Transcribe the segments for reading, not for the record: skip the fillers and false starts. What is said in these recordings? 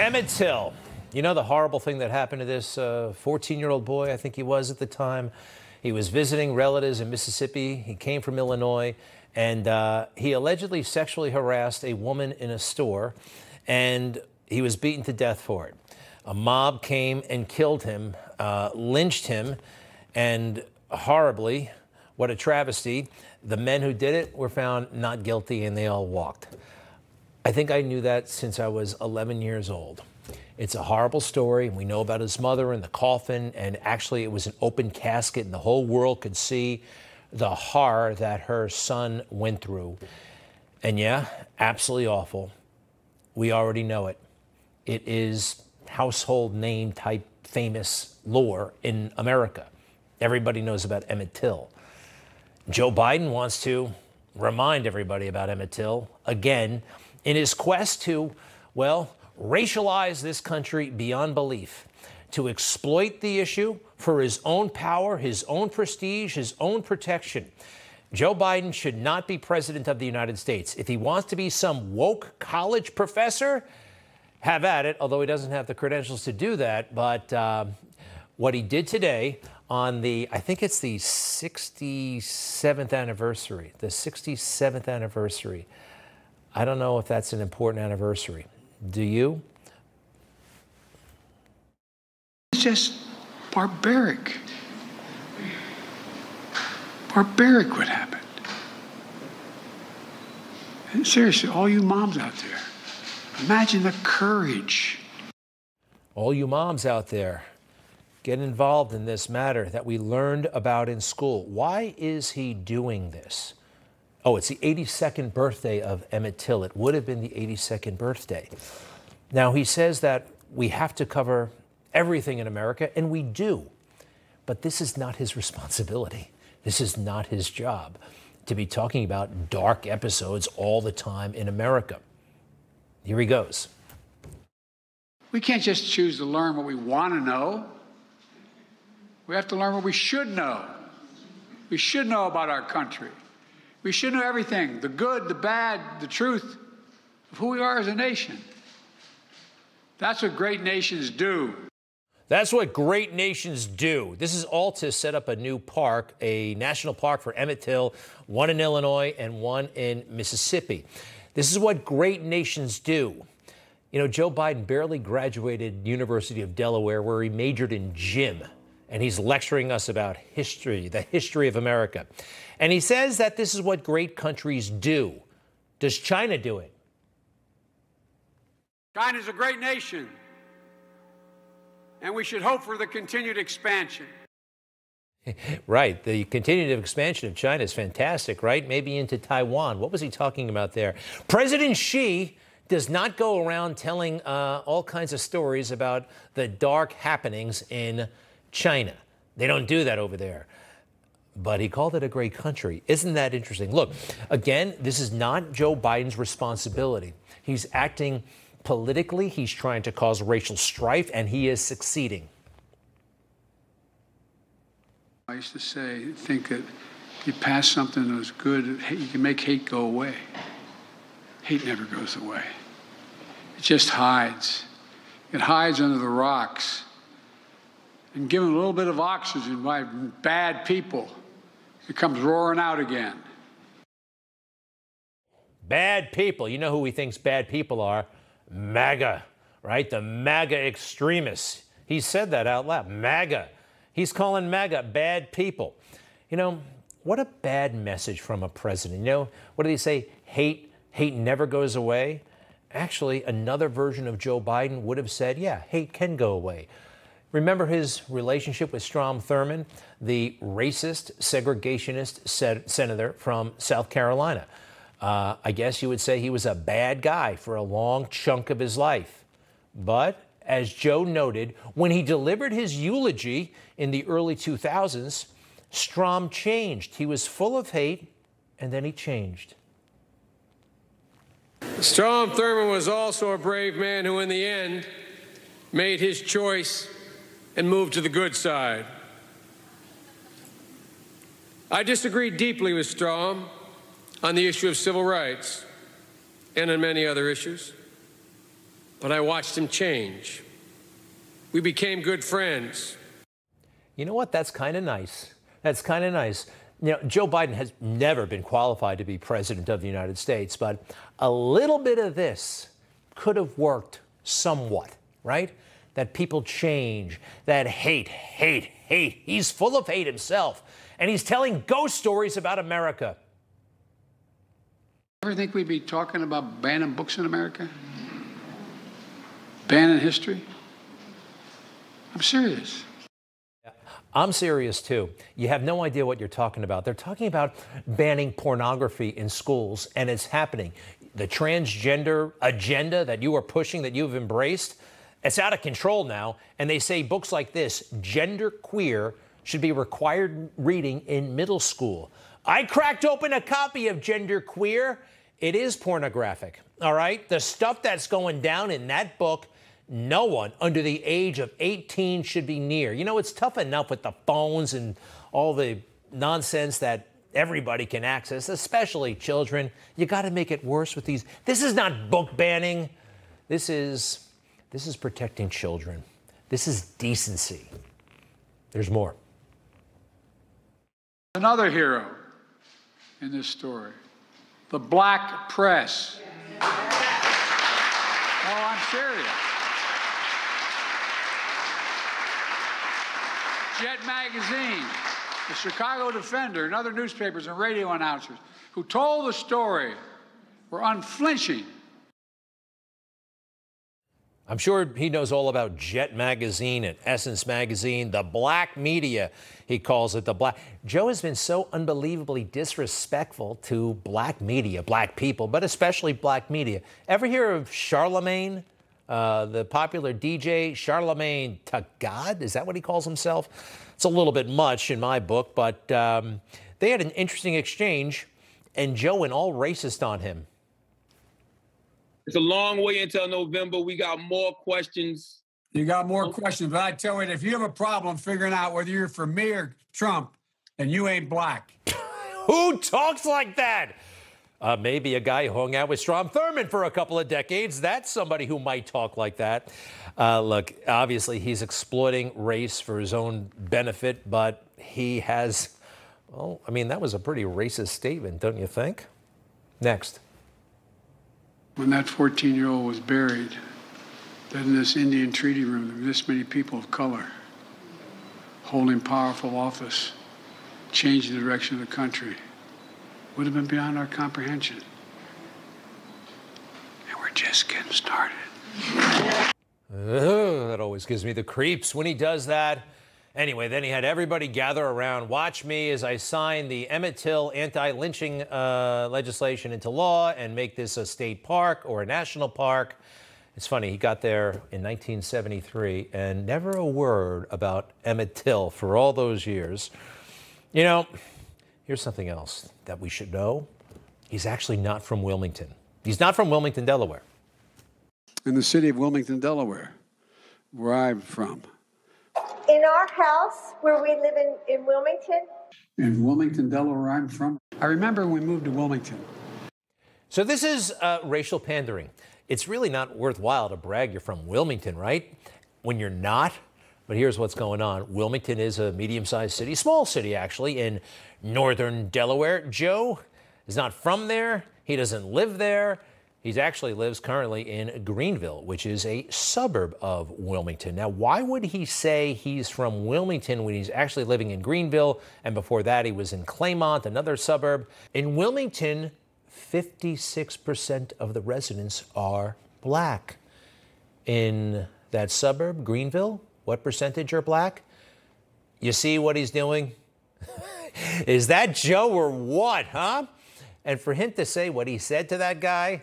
Emmett Till. You know the horrible thing that happened to this 14-year-old boy, I think he was at the time. He was visiting relatives in Mississippi. He came from Illinois, and he allegedly sexually harassed a woman in a store, and he was beaten to death for it. A mob came and killed him, lynched him, and horribly, what a travesty, the men who did it were found not guilty, and they all walked. I think I knew that since I was 11 years old. It's a horrible story, and we know about his mother and the coffin, and actually it was an open casket, and the whole world could see the horror that her son went through. And yeah, absolutely awful. We already know it. It is household name type famous lore in America. Everybody knows about Emmett Till. Joe Biden wants to remind everybody about Emmett Till again in his quest to, well, racialize this country beyond belief, to exploit the issue for his own power, his own prestige, his own protection. Joe Biden should not be president of the United States. If he wants to be some woke college professor, have at it, although he doesn't have the credentials to do that. But what he did today on the, I think it's the 67th anniversary, I don't know if that's an important anniversary. Do you? It's just barbaric. Barbaric what happened. And seriously, all you moms out there, imagine the courage. All you moms out there, get involved in this matter that we learned about in school. Why is he doing this? Oh, it's the 82nd birthday of Emmett Till. It would have been the 82nd birthday. Now, he says that we have to cover everything in America, and we do. But this is not his responsibility. This is not his job to be talking about dark episodes all the time in America. Here he goes. We can't just choose to learn what we want to know. We have to learn what we should know. We should know about our country. We should know everything, the good, the bad, the truth of who we are as a nation. That's what great nations do. That's what great nations do. This is all to set up a new park, a national park for Emmett Till, one in Illinois and one in Mississippi. This is what great nations do. You know, Joe Biden barely graduated University of Delaware, where he majored in gym. And he's lecturing us about history, the history of America. And he says that this is what great countries do. Does China do it? China's a great nation, and we should hope for the continued expansion. Right. The continued expansion of China is fantastic, right? Maybe into Taiwan. What was he talking about there? President Xi does not go around telling all kinds of stories about the dark happenings in China. They don't do that over there. But he called it a great country. Isn't that interesting? Look, again, this is not Joe Biden's responsibility. He's acting politically. He's trying to cause racial strife, and he is succeeding. I used to think that you pass something that was good, you can make hate go away. Hate never goes away. It just hides. It hides under the rocks. And given a little bit of oxygen by bad people, it comes roaring out again. Bad people. You know who he thinks bad people are? MAGA, right? The MAGA extremists. He said that out loud. MAGA. He's calling MAGA bad people. You know, what a bad message from a president. You know, what did he say? Hate never goes away. Actually, another version of Joe Biden would have said, yeah, hate can go away. Remember his relationship with Strom Thurmond, the racist, segregationist senator from South Carolina. I guess you would say he was a bad guy for a long chunk of his life. But as Joe noted, when he delivered his eulogy in the early 2000s, Strom changed. He was full of hate, and then he changed. Strom Thurmond was also a brave man who, in the end, made his choice and moved to the good side. I disagree deeply with Strom on the issue of civil rights and on many other issues. but I watched him change. We became good friends. You know what? That's kind of nice. That's kind of nice. You know, Joe Biden has never been qualified to be president of the United States, but a little bit of this could have worked somewhat, right? That people change, that hate. He's full of hate himself, and he's telling ghost stories about America. Ever think we'd be talking about banning books in America? Banning history? I'm serious. I'm serious, too. You have no idea what you're talking about. They're talking about banning pornography in schools, and it's happening. The transgender agenda that you are pushing, that you've embraced, it's out of control now. And they say books like this, Gender Queer, should be required reading in middle school. I cracked open a copy of Gender Queer. It is pornographic, all right? The stuff that's going down in that book, no one under the age of 18 should be near. You know, it's tough enough with the phones and all the nonsense that everybody can access, especially children. You got to make it worse with these. This is not book banning. This is protecting children. This is decency. There's more. Another hero in this story, the black press. Oh, I'm serious. Jet Magazine, the Chicago Defender, and other newspapers and radio announcers who told the story were unflinching. I'm sure he knows all about Jet Magazine and Essence Magazine, the black media, he calls it the black. Joe has been so unbelievably disrespectful to black media, black people, but especially black media. Ever hear of Charlemagne, the popular DJ, Charlemagne Tagad? Is that what he calls himself? It's a little bit much in my book, but they had an interesting exchange, and Joe went all racist on him. It's a long way until November. We got more questions. You got more questions, but I tell you, if you have a problem figuring out whether you're for me or Trump, then you ain't black. Who talks like that? Maybe a guy who hung out with Strom Thurmond for a couple of decades. That's somebody who might talk like that. Look, obviously he's exploiting race for his own benefit, but he has, well, I mean, that was a pretty racist statement, don't you think? Next. When that 14-year-old was buried, that in this Indian treaty room, there were this many people of color holding powerful office, changing the direction of the country, would have been beyond our comprehension. And we're just getting started. That always gives me the creeps when he does that. Anyway, then he had everybody gather around. Watch me as I sign the Emmett Till anti-lynching legislation into law and make this a state park or a national park. It's funny, he got there in 1973 and never a word about Emmett Till for all those years. You know, here's something else that we should know. He's actually not from Wilmington. He's not from Wilmington, Delaware. In the city of Wilmington, Delaware, where I'm from. In our house, where we live in Wilmington? In Wilmington, Delaware, where I'm from. I remember when we moved to Wilmington. So this is racial pandering. It's really not worthwhile to brag you're from Wilmington, right? When you're not. But here's what's going on. Wilmington is a medium-sized city, small city actually, in northern Delaware. Joe is not from there. He doesn't live there. He actually lives currently in Greenville, which is a suburb of Wilmington. Now, why would he say he's from Wilmington when he's actually living in Greenville? And before that, he was in Claymont, another suburb. In Wilmington, 56% of the residents are black. In that suburb, Greenville, what percentage are black? You see what he's doing? Is that Joe or what, huh? And for him to say what he said to that guy,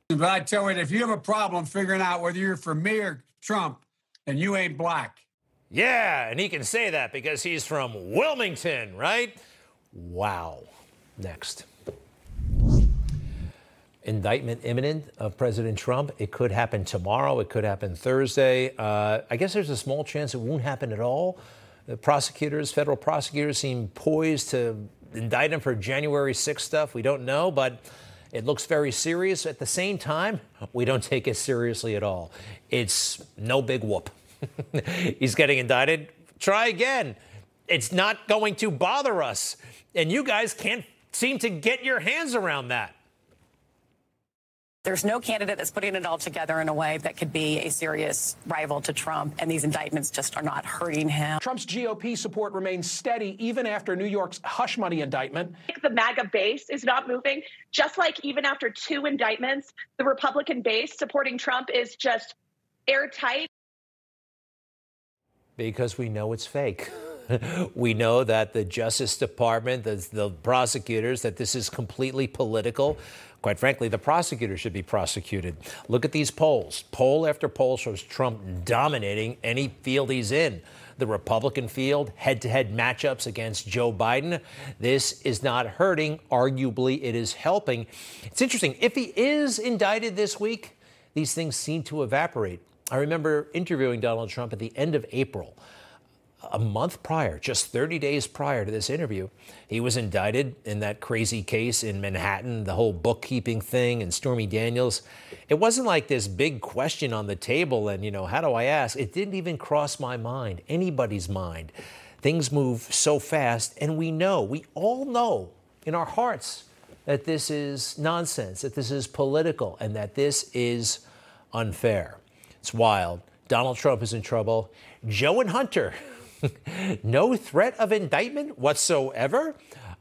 But I tell you, if you have a problem figuring out whether you're for me or Trump, then you ain't black. yeah, and he can say that because he's from Wilmington, right? Wow. Next. Indictment imminent of President Trump. It could happen tomorrow. It could happen Thursday. I guess there's a small chance it won't happen at all. The prosecutors, federal prosecutors, seem poised to indict him for January 6th stuff. We don't know, but It looks very serious. At the same time, we don't take it seriously at all. It's no big whoop. He's getting indicted. Try again. It's not going to bother us. And you guys can't seem to get your hands around that. There's no candidate that's putting it all together in a way that could be a serious rival to Trump, and these indictments just are not hurting him. Trump's GOP support remains steady even after New York's hush money indictment. The MAGA base is not moving, just like even after 2 indictments, the Republican base supporting Trump is just airtight. Because we know it's fake. We know that the Justice Department, the prosecutors, that this is completely political. Quite frankly, the prosecutors should be prosecuted. Look at these polls. Poll after poll shows Trump dominating any field he's in. The Republican field, head-to-head matchups against Joe Biden. This is not hurting. Arguably, it is helping. It's interesting. If he is indicted this week, these things seem to evaporate. I remember interviewing Donald Trump at the end of April. A month prior, just 30 days prior to this interview, he was indicted in that crazy case in Manhattan, the whole bookkeeping thing and Stormy Daniels. It wasn't like this big question on the table and, how do I ask? It didn't even cross my mind, anybody's mind. Things move so fast, and we all know in our hearts that this is nonsense, that this is political, and that this is unfair. It's wild. Donald Trump is in trouble. Joe and Hunter. No threat of indictment whatsoever.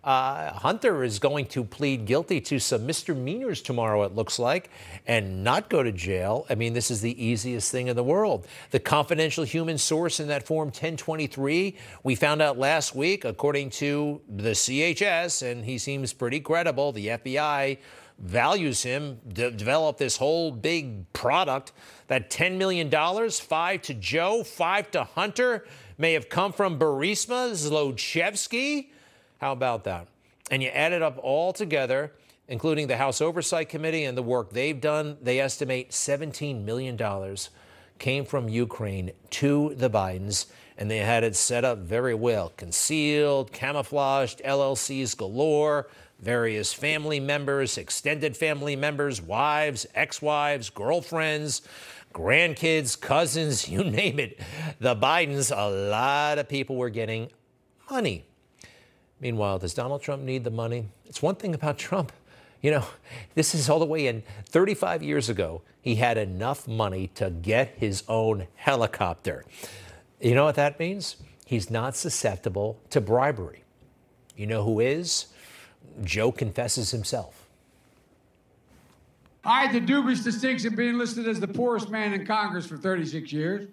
Hunter is going to plead guilty to some misdemeanors tomorrow, it looks like, and not go to jail. I mean, this is the easiest thing in the world. The confidential human source in that Form 1023, we found out last week, according to the CHS, and he seems pretty credible, the FBI values him, developed this whole big product, that $10 million, 5 to Joe, 5 to Hunter, may have come from Burisma Zlochevsky. How about that? And you add it up all together, including the House Oversight Committee and the work they've done, they estimate $17 million came from Ukraine to the Bidens, and they had it set up very well. Concealed, camouflaged, LLCs galore, various family members, extended family members, wives, ex-wives, girlfriends, grandkids, cousins, you name it. The Bidens, a lot of people were getting money. Meanwhile, does Donald Trump need the money? It's one thing about Trump. This is all the way in 35 years ago. He had enough money to get his own helicopter. You know what that means? He's not susceptible to bribery. You know who is? Joe confesses himself. I had the dubious distinction of being listed as the poorest man in Congress for 36 years.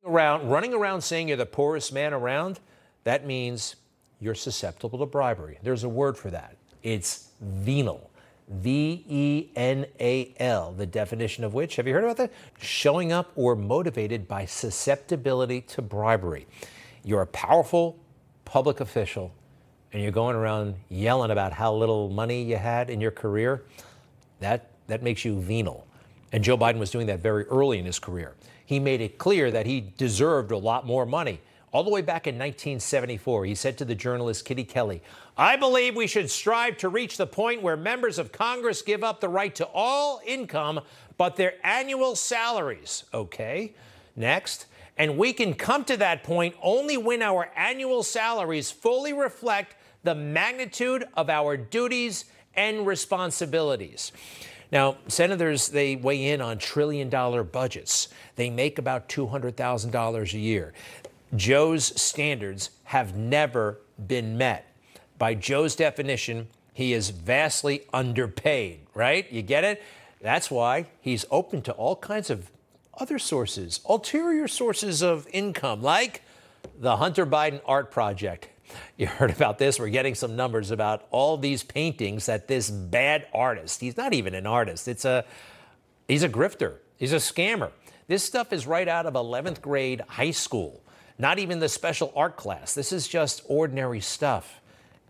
Running around saying you're the poorest man around, that means you're susceptible to bribery. There's a word for that. It's venal. V-E-N-A-L, the definition of which, have you heard about that? Showing up or motivated by susceptibility to bribery. You're a powerful public official and you're going around yelling about how little money you had in your career. That makes you venal. And Joe Biden was doing that very early in his career. He made it clear that he deserved a lot more money. All the way back in 1974, he said to the journalist Kitty Kelly, "I believe we should strive to reach the point where members of Congress give up the right to all income but their annual salaries." Okay, next. "And we can come to that point only when our annual salaries fully reflect the magnitude of our duties and responsibilities." Now, senators, they weigh in on trillion-dollar budgets. They make about $200,000 a year. Joe's standards have never been met. By Joe's definition, he is vastly underpaid, right? You get it? That's why he's open to all kinds of other sources, ulterior sources of income, like the Hunter Biden Art Project. You heard about this. We're getting some numbers about all these paintings that this bad artist, he's not even an artist, he's a grifter, he's a scammer. This stuff is right out of 11th grade high school, not even the special art class. This is just ordinary stuff.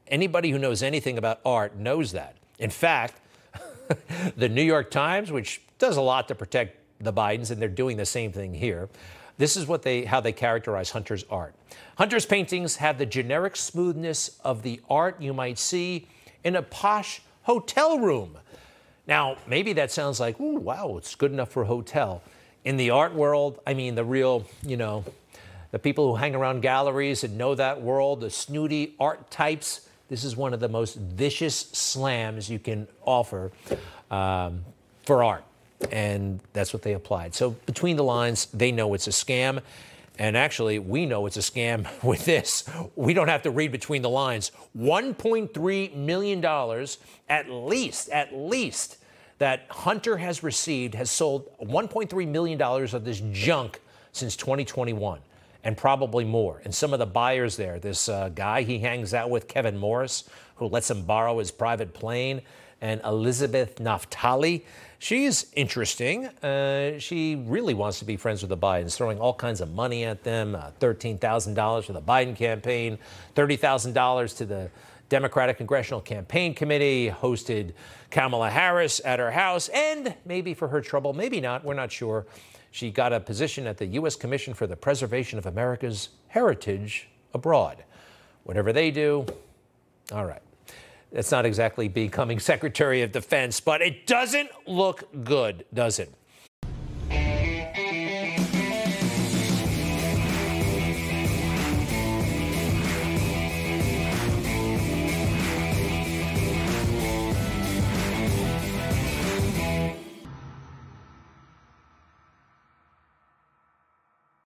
Anybody who knows anything about art knows that. In fact, the New York Times, which does a lot to protect the Bidens, and they're doing the same thing here, this is how they characterize Hunter's art. Hunter's paintings have the generic smoothness of the art you might see in a posh hotel room. Now, maybe that sounds like, ooh, wow, it's good enough for a hotel. In the art world, I mean, the real, the people who hang around galleries and know that world, the snooty art types, this is one of the most vicious slams you can offer for art. And that's what they applied. So between the lines, they know it's a scam. And actually, we know it's a scam with this. We don't have to read between the lines. $1.3 million, at least, that Hunter has received, has sold $1.3 million of this junk since 2021, and probably more. And some of the buyers there, this guy he hangs out with, Kevin Morris, who lets him borrow his private plane, and Elizabeth Naftali. She's interesting. She really wants to be friends with the Bidens, throwing all kinds of money at them, $13,000 for the Biden campaign, $30,000 to the Democratic Congressional Campaign Committee, hosted Kamala Harris at her house, and maybe for her trouble, maybe not, we're not sure, she got a position at the U.S. Commission for the Preservation of America's Heritage abroad. Whatever they do, all right. It's not exactly becoming Secretary of Defense, but it doesn't look good, does it?